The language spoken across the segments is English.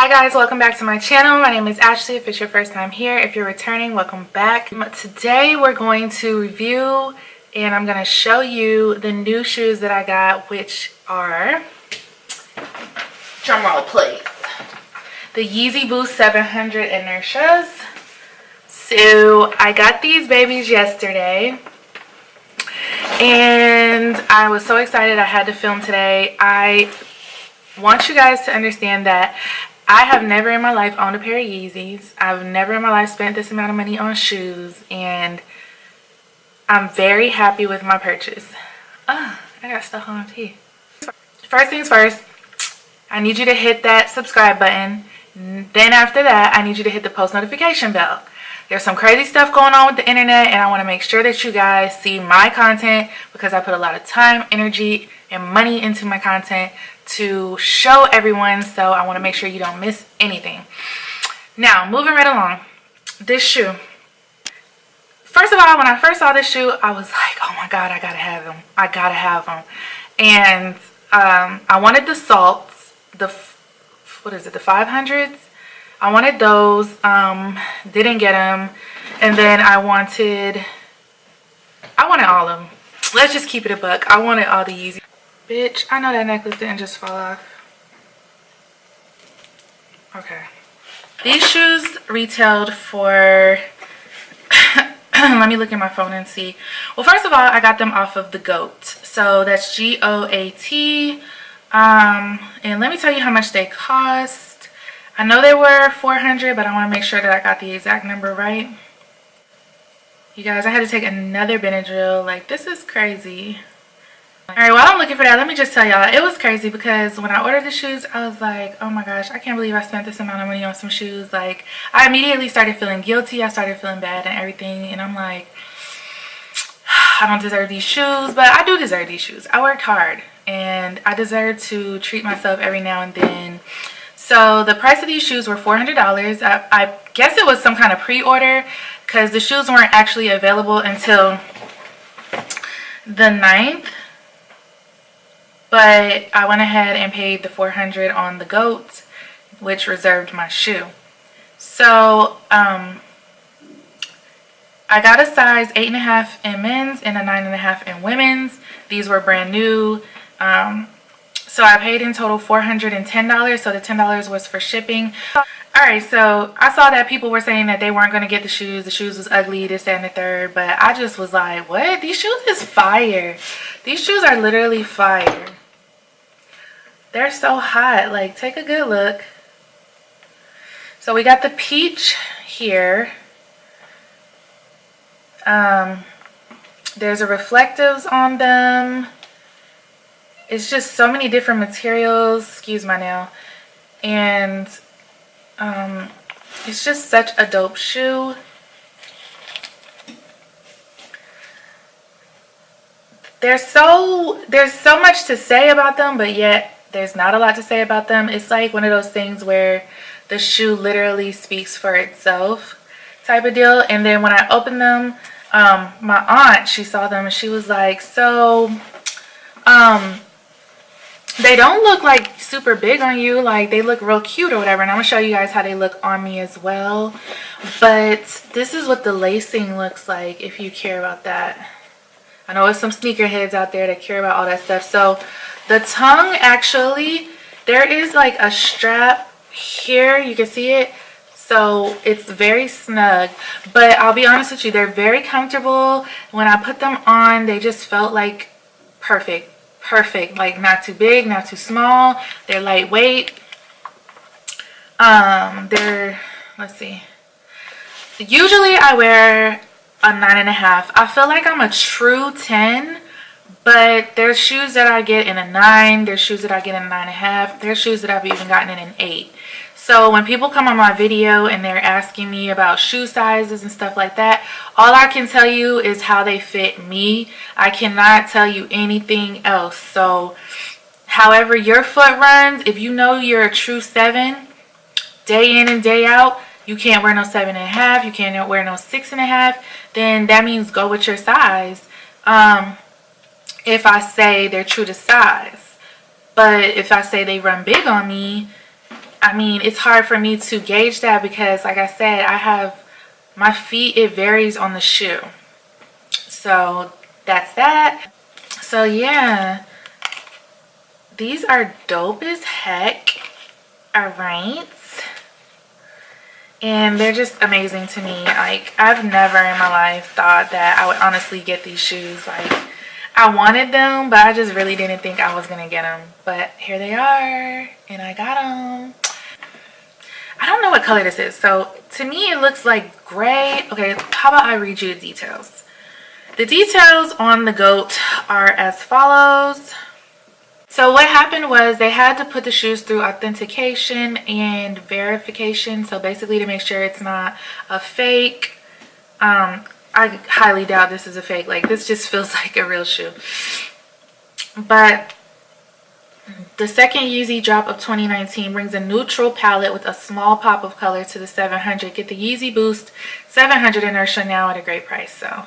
Hi guys, welcome back to my channel. My name is Ashley. If it's your first time here, if you're returning, welcome back. Today we're going to review and I'm going to show you the new shoes that I got, which are, drumroll please, the Yeezy Boost 700 Inertias. So I got these babies yesterday and I was so excited I had to film today. I want you guys to understand that I have never in my life owned a pair of Yeezys. I've never in my life spent this amount of money on shoes, and I'm very happy with my purchase. I got stuff on my teeth. First things first, I need you to hit that subscribe button. Then after that, I need you to hit the post notification bell. There's some crazy stuff going on with the internet, and I want to make sure that you guys see my content because I put a lot of time, energy, and money into my content to show everyone, so I want to make sure you don't miss anything. Now, moving right along, this shoe. First of all, when I first saw this shoe, I was like, oh my god, I gotta have them. I gotta have them. And I wanted the salts, the 500s. I wanted those, didn't get them. And then I wanted all of them. Let's just keep it a buck. I wanted all the Yeezy. Bitch, I know that necklace didn't just fall off. Okay. These shoes retailed for, let me look at my phone and see. Well, first of all, I got them off of the GOAT. So that's GOAT. And let me tell you how much they cost. I know they were $400, but I want to make sure that I got the exact number right. You guys, I had to take another Benadryl. Like, this is crazy. Alright, while I'm looking for that, let me just tell y'all, it was crazy because when I ordered the shoes, I was like, oh my gosh, I can't believe I spent this amount of money on some shoes. Like, I immediately started feeling guilty. I started feeling bad and everything. And I'm like, I don't deserve these shoes, but I do deserve these shoes. I worked hard and I deserve to treat myself every now and then. So the price of these shoes were $400. I guess it was some kind of pre-order because the shoes weren't actually available until the 9th. But I went ahead and paid the $400 on the GOAT, which reserved my shoe. So I got a size 8.5 in men's and a 9.5 in women's. These were brand new. So I paid in total $410. So the $10 was for shipping. Alright, so I saw that people were saying that they weren't going to get the shoes. The shoes was ugly, this, that, and the third. But I just was like, what? These shoes is fire. These shoes are literally fire. They're so hot. Like, take a good look. So we got the peach here. There's a reflectives on them. It's just so many different materials. Excuse my nail. And it's just such a dope shoe. There's so much to say about them, but yet there's not a lot to say about them. It's like one of those things where the shoe literally speaks for itself type of deal. And then when I opened them, my aunt, she saw them and she was like, so they don't look like super big on you, like they look real cute or whatever. And I'm gonna show you guys how they look on me as well. But this is what the lacing looks like if you care about that. I know there's some sneakerheads out there that care about all that stuff. So the tongue, actually, there is like a strap here. You can see it. So it's very snug. But I'll be honest with you, they're very comfortable. When I put them on, they just felt like perfect. Perfect. Like not too big, not too small. They're lightweight. Let's see. Usually I wear a 9.5. I feel like I'm a true 10, but there's shoes that I get in a 9, there's shoes that I get in a 9.5, there's shoes that I've even gotten in an 8. So when people come on my video and they're asking me about shoe sizes and stuff like that, all I can tell you is how they fit me. I cannot tell you anything else. So however your foot runs, if you know you're a true 7, day in and day out, you can't wear no 7.5, you can't wear no 6.5, then that means go with your size. If I say they're true to size. But if I say they run big on me, I mean, it's hard for me to gauge that because, like I said, I have my feet, it varies on the shoe. So that's that. So yeah, these are dope as heck. All right. And they're just amazing to me. Like, I've never in my life thought that I would honestly get these shoes. Like, I wanted them, but I just really didn't think I was gonna get them. But here they are, and I got them. I don't know what color this is. So to me, it looks like gray. Okay, how about I read you the details? The details on the GOAT are as follows. So what happened was they had to put the shoes through authentication and verification. So basically to make sure it's not a fake. I highly doubt this is a fake. Like, this just feels like a real shoe. But the second Yeezy drop of 2019 brings a neutral palette with a small pop of color to the 700. Get the Yeezy Boost 700 Inertia now at a great price. So,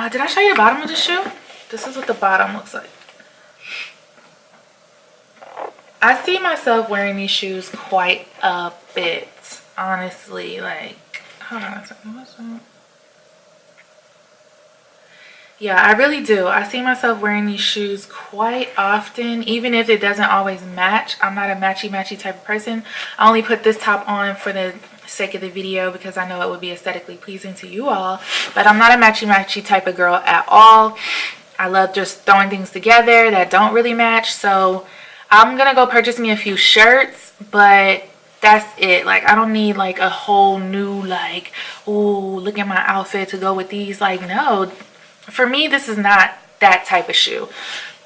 did I show you the bottom of the shoe? This is what the bottom looks like. I see myself wearing these shoes quite a bit, honestly. Like, hold on a second. What's that? Yeah, I really do. I see myself wearing these shoes quite often, even if it doesn't always match. I'm not a matchy-matchy type of person. I only put this top on for the sake of the video because I know it would be aesthetically pleasing to you all. But I'm not a matchy-matchy type of girl at all. I love just throwing things together that don't really match. So I'm going to go purchase me a few shirts, but that's it. Like, I don't need like a whole new, like, ooh, look at my outfit to go with these. Like, no. For me, this is not that type of shoe.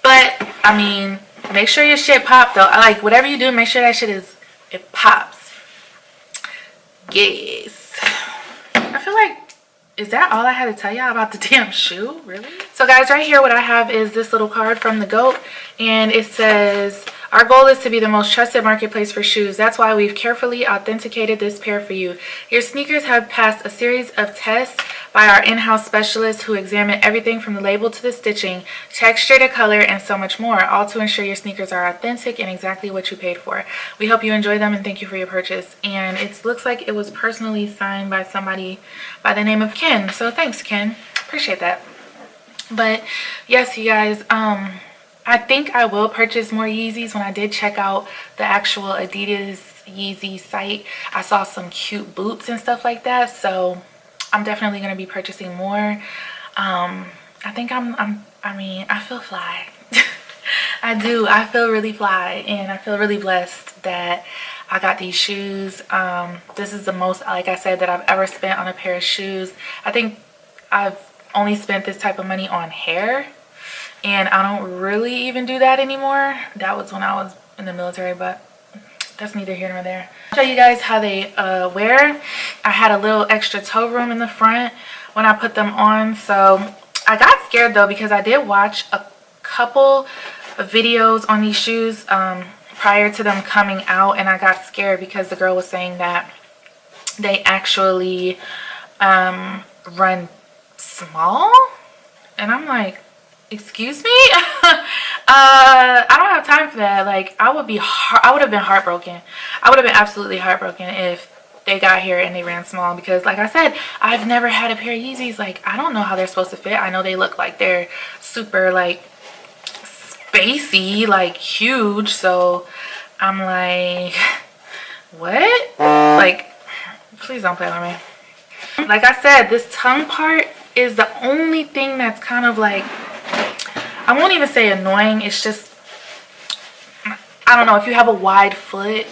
But, I mean, make sure your shit pop, though. Like, whatever you do, make sure that shit it pops. Yes. I feel like, is that all I had to tell y'all about the damn shoe? Really? So, guys, right here, what I have is this little card from the GOAT. And it says, our goal is to be the most trusted marketplace for shoes. That's why we've carefully authenticated this pair for you. Your sneakers have passed a series of tests by our in-house specialists who examine everything from the label to the stitching, texture to color, and so much more, all to ensure your sneakers are authentic and exactly what you paid for. We hope you enjoy them and thank you for your purchase. And it looks like it was personally signed by somebody by the name of Ken. So thanks, Ken. Appreciate that. But yes, you guys, I think I will purchase more Yeezys. When I did check out the actual Adidas Yeezy site, I saw some cute boots and stuff like that. So I'm definitely going to be purchasing more. I think I mean, I feel fly. I do. I feel really fly, and I feel really blessed that I got these shoes. This is the most, like I said, that I've ever spent on a pair of shoes. I think I've only spent this type of money on hair, and I don't really even do that anymore. That was when I was in the military, but that's neither here nor there. I'll show you guys how they wear. I had a little extra toe room in the front when I put them on. So I got scared though, because I did watch a couple of videos on these shoes prior to them coming out, and I got scared because the girl was saying that they actually run small, and I'm like, excuse me? I don't have time for that. Like, I would have been heartbroken. I would have been absolutely heartbroken if they got here and they ran small, because like I said, I've never had a pair of Yeezys. Like, I don't know how they're supposed to fit. I know they look like they're super like spacey, like huge, so I'm like, what? Like, please don't play with me. Like I said, this tongue part is the only thing that's kind of like, I won't even say annoying. It's just, I don't know, if you have a wide foot,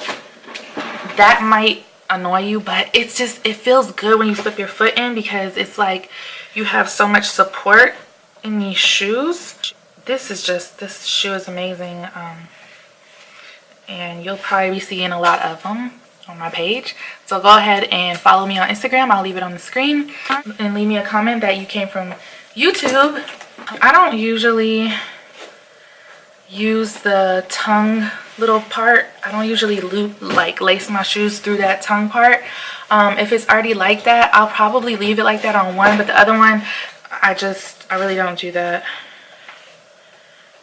that might annoy you, but it's just, it feels good when you slip your foot in, because it's like you have so much support in these shoes. This shoe is amazing, and you'll probably be seeing a lot of them on my page. So go ahead and follow me on Instagram. I'll leave it on the screen, and leave me a comment that you came from YouTube. I don't usually use the tongue little part. I don't usually lace my shoes through that tongue part. If it's already like that, I'll probably leave it like that on one, but the other one, I really don't do that.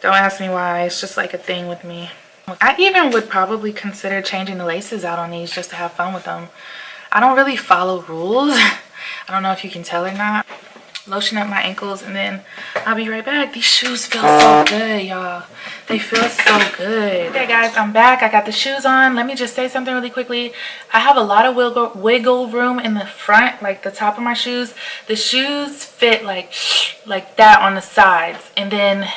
Don't ask me why. It's just like a thing with me. I even would probably consider changing the laces out on these just to have fun with them. I don't really follow rules. I don't know if you can tell or not. Lotion up my ankles and then I'll be right back. These shoes feel so good, y'all. They feel so good. Okay guys, I'm back. I got the shoes on. Let me just say something really quickly. I have a lot of wiggle room in the front, like the top of my shoes. The shoes fit like that on the sides, and then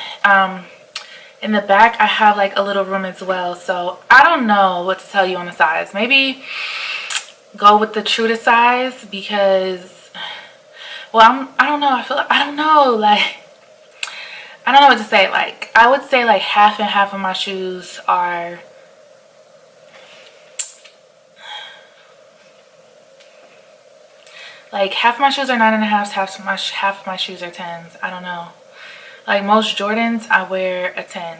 in the back I have like a little room as well. So I don't know what to tell you on the size. Maybe go with the true to size, because well, I don't know. I don't know. Like, I don't know what to say. Like, I would say like half and half of my shoes are like half of my shoes are 9.5s, half of my shoes are 10s. I don't know. Like most Jordans, I wear a 10.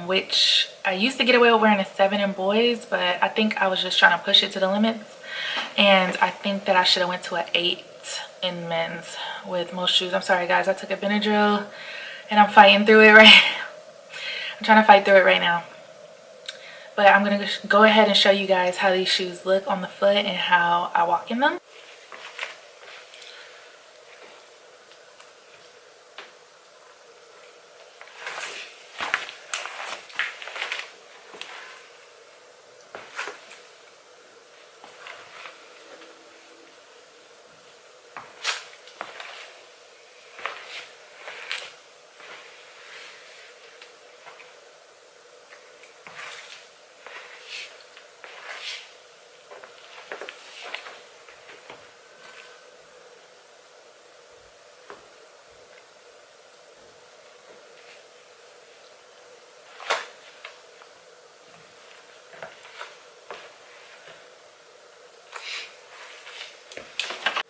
Which I used to get away with wearing a 7 in boys, but I think I was just trying to push it to the limits. And I think that I should have went to an 8 in men's with most shoes. I'm sorry guys, I took a Benadryl and I'm fighting through it right now. I'm trying to fight through it right now. But I'm gonna go ahead and show you guys how these shoes look on the foot and how I walk in them.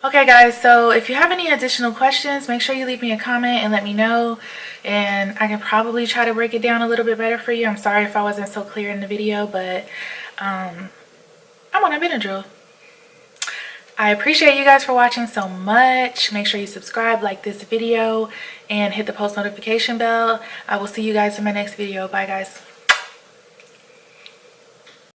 Okay guys, so if you have any additional questions, make sure you leave me a comment and let me know, and I can probably try to break it down a little bit better for you. I'm sorry if I wasn't so clear in the video, but I'm on a Benadryl. I appreciate you guys for watching so much. Make sure you subscribe, like this video, and hit the post notification bell. I will see you guys in my next video. Bye guys.